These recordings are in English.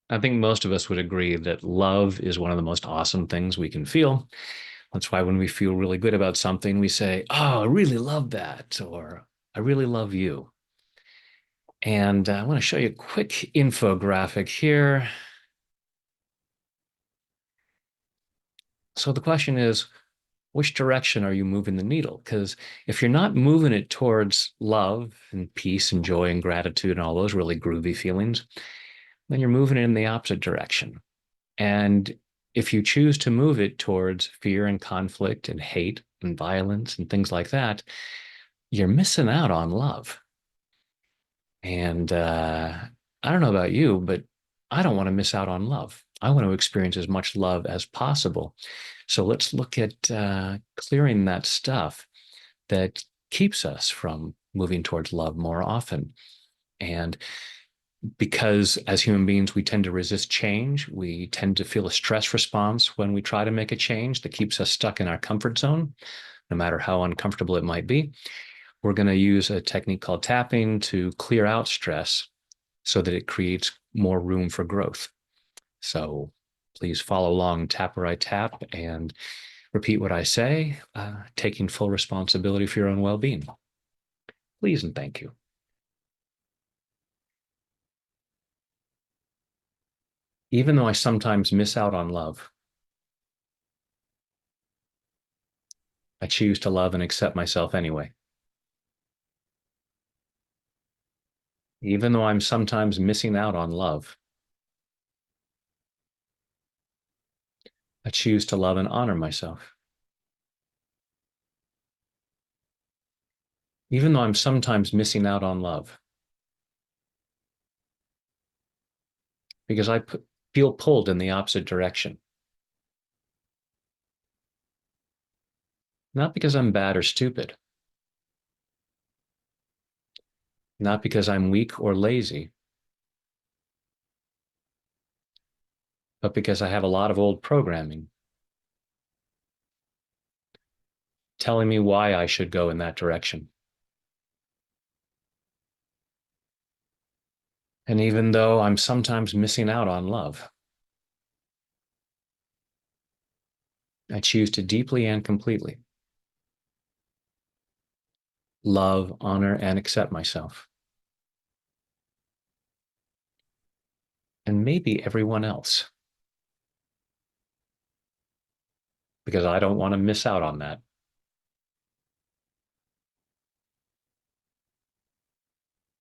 I think most of us would agree that love is one of the most awesome things we can feel. That's why when we feel really good about something, we say, "Oh, I really love that," or "I really love you." And I want to show you a quick infographic here. So the question is, which direction are you moving the needle? Because if you're not moving it towards love and peace and joy and gratitude and all those really groovy feelings, then you're moving it in the opposite direction. And if you choose to move it towards fear and conflict and hate and violence and things like that, you're missing out on love. And I don't know about you, but I don't want to miss out on love. I want to experience as much love as possible. So let's look at clearing that stuff that keeps us from moving towards love more often. And because as human beings, we tend to resist change, we tend to feel a stress response when we try to make a change that keeps us stuck in our comfort zone, no matter how uncomfortable it might be. We're going to use a technique called tapping to clear out stress so that it creates more room for growth. So please follow along, tap where I tap, and repeat what I say, taking full responsibility for your own well being. Please and thank you. Even though I sometimes miss out on love, I choose to love and accept myself anyway. Even though I'm sometimes missing out on love, I choose to love and honor myself. Even though I'm sometimes missing out on love, because feel pulled in the opposite direction. Not because I'm bad or stupid, not because I'm weak or lazy, but because I have a lot of old programming telling me why I should go in that direction. And even though I'm sometimes missing out on love, I choose to deeply and completely love, honor, and accept myself. And maybe everyone else, because I don't want to miss out on that.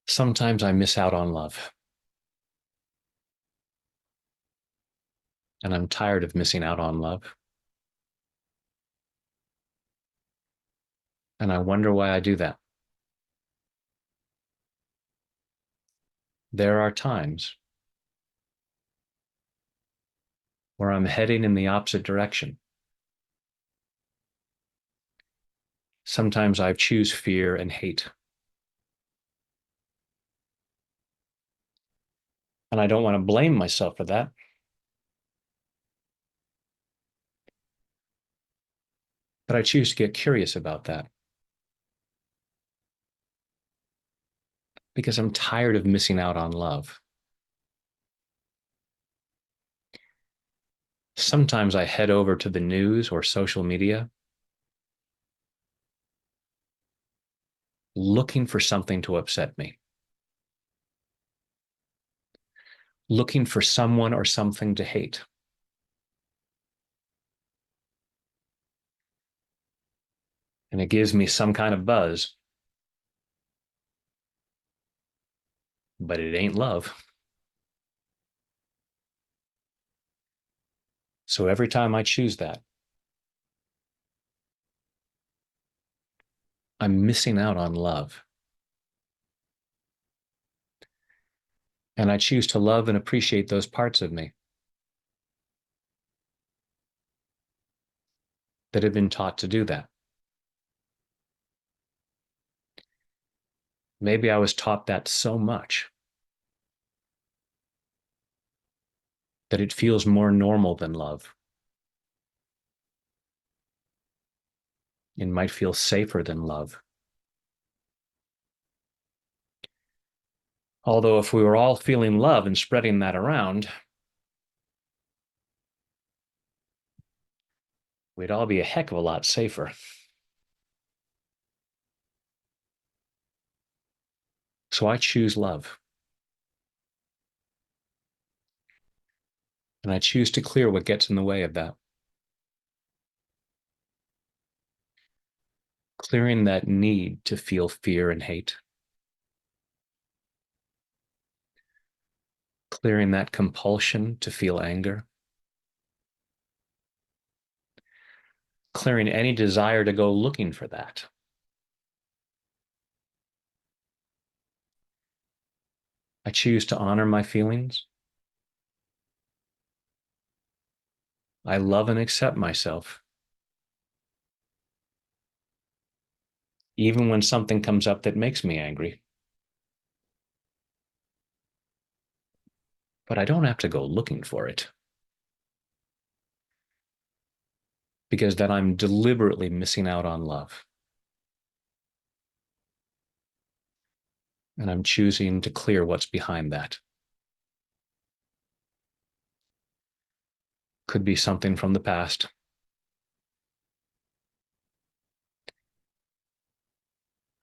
Sometimes I miss out on love, and I'm tired of missing out on love. And I wonder why I do that. There are times where I'm heading in the opposite direction. Sometimes I choose fear and hate. And I don't want to blame myself for that, but I choose to get curious about that because I'm tired of missing out on love. Sometimes I head over to the news or social media looking for something to upset me, looking for someone or something to hate. And it gives me some kind of buzz, but it ain't love. So every time I choose that, I'm missing out on love. And I choose to love and appreciate those parts of me that have been taught to do that. Maybe I was taught that so much that it feels more normal than love. It might feel safer than love. Although, if we were all feeling love and spreading that around, we'd all be a heck of a lot safer. So I choose love, and I choose to clear what gets in the way of that. Clearing that need to feel fear and hate, clearing that compulsion to feel anger, clearing any desire to go looking for that. I choose to honor my feelings. I love and accept myself, even when something comes up that makes me angry. But I don't have to go looking for it because then I'm deliberately missing out on love. And I'm choosing to clear what's behind that. Could be something from the past.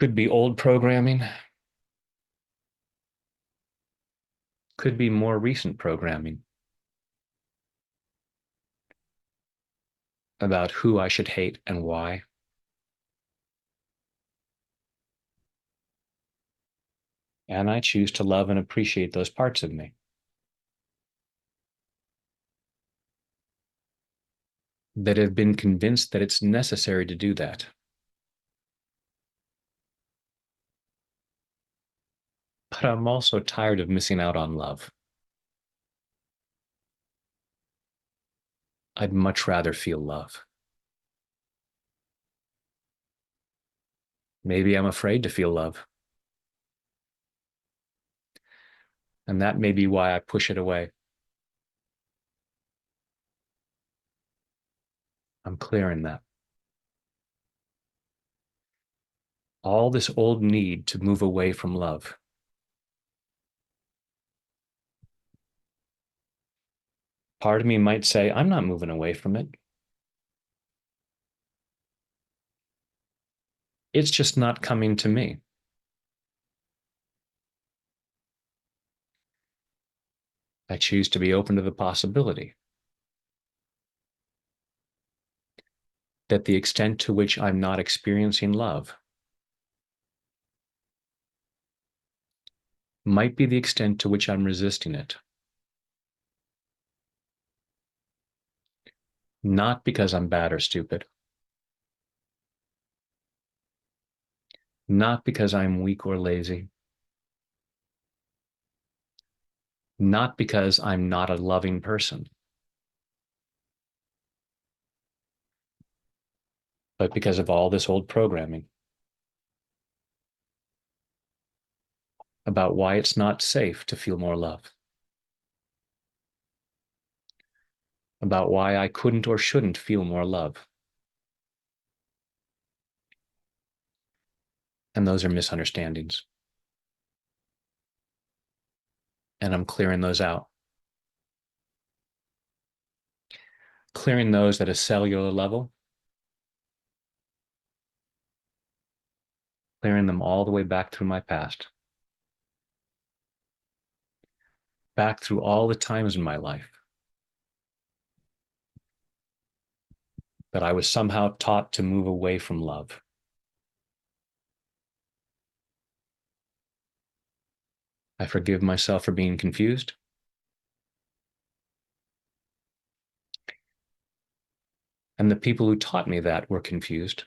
Could be old programming. Could be more recent programming about who I should hate and why. And I choose to love and appreciate those parts of me that have been convinced that it's necessary to do that. But I'm also tired of missing out on love. I'd much rather feel love. Maybe I'm afraid to feel love. And that may be why I push it away. I'm clearing that. All this old need to move away from love. Part of me might say, I'm not moving away from it. It's just not coming to me. I choose to be open to the possibility that the extent to which I'm not experiencing love might be the extent to which I'm resisting it. Not because I'm bad or stupid, not because I'm weak or lazy, not because I'm not a loving person, but because of all this old programming about why it's not safe to feel more love, about why I couldn't or shouldn't feel more love. And those are misunderstandings. And I'm clearing those out, clearing those at a cellular level, clearing them all the way back through my past, back through all the times in my life that I was somehow taught to move away from love. I forgive myself for being confused. And the people who taught me that were confused.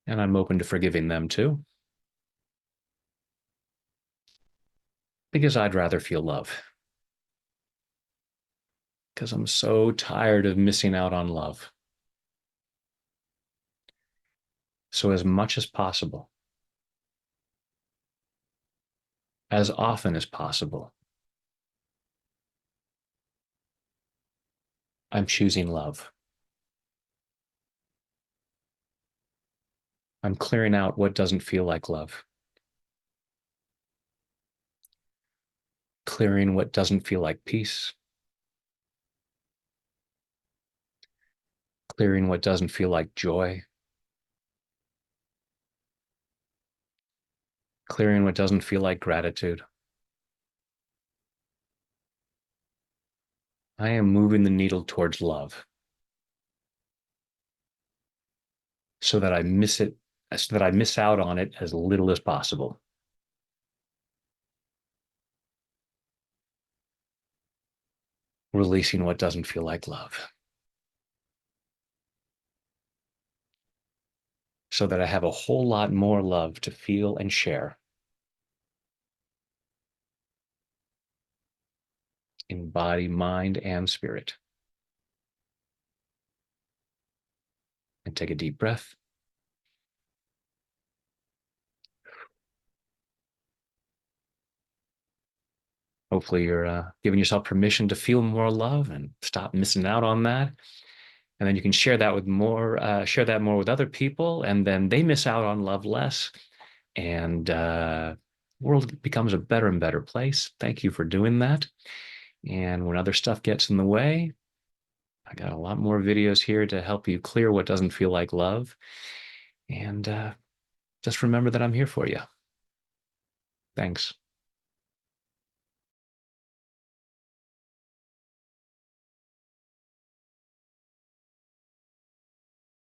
And I'm open to forgiving them too, because I'd rather feel love. Because I'm so tired of missing out on love. So, as much as possible, as often as possible, I'm choosing love. I'm clearing out what doesn't feel like love, clearing what doesn't feel like peace, Clearing what doesn't feel like joy, clearing what doesn't feel like gratitude. I am moving the needle towards love so that I miss it, so that I miss out on it as little as possible. Releasing what doesn't feel like love so that I have a whole lot more love to feel and share in body, mind, and spirit. And take a deep breath. Hopefully, you're giving yourself permission to feel more love and stop missing out on that. And then you can share that more with other people, and then they miss out on love less, and world becomes a better and better place. Thank you for doing that. And when other stuff gets in the way, I got a lot more videos here to help you clear what doesn't feel like love. And just remember that I'm here for you. Thanks.